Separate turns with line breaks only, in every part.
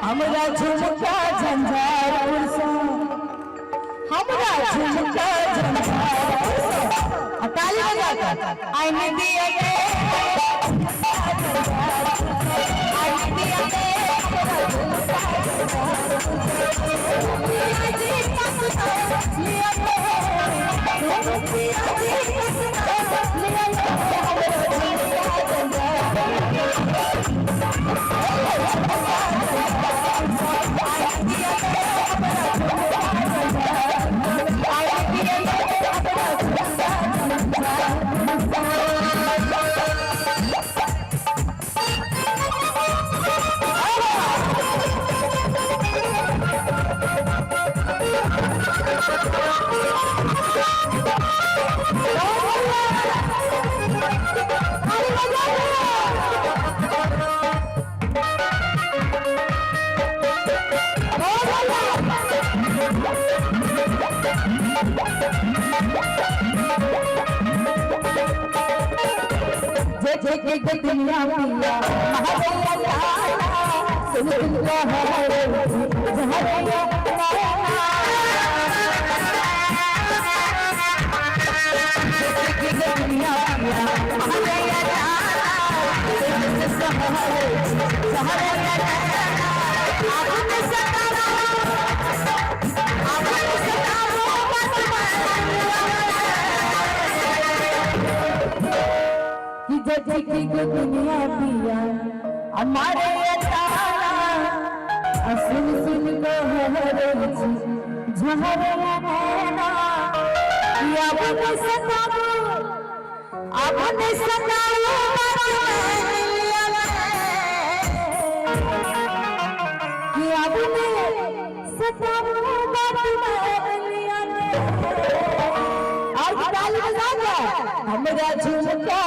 हमरा झुमका झंझारपुर से हमरा झुमका झंझारपुर से ताली बजाकर आईने दिया के आईने दिया के दुनिया पिया महादेया सुन दुनिया है जहरिया दुनिया पिया महादेया आपने सतारा दुनिया पिया हमारे सुन सुन को आपने सताओ हमरा झुमका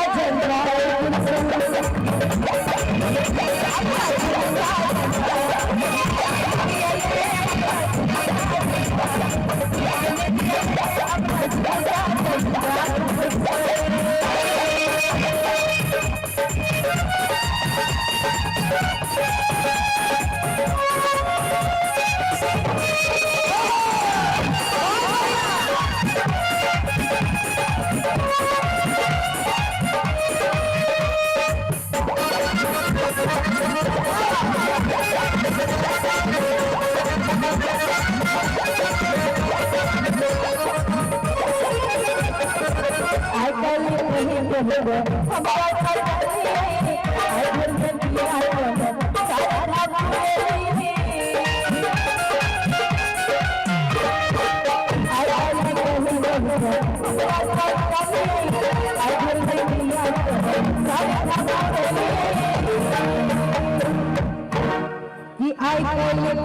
आई हमारा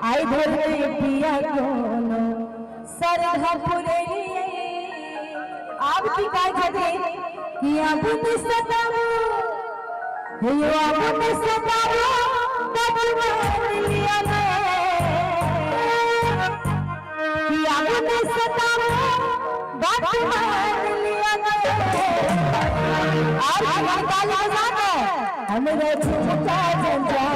आई धरती पिया कोनो सरधपुरे आप की काय करे कि अब तो सताओ यो अब तो सताओ तब लिया ने कि अब तो सताओ बात लिया ने आप की ताली बजाना हमरा झुमका झंझारपुर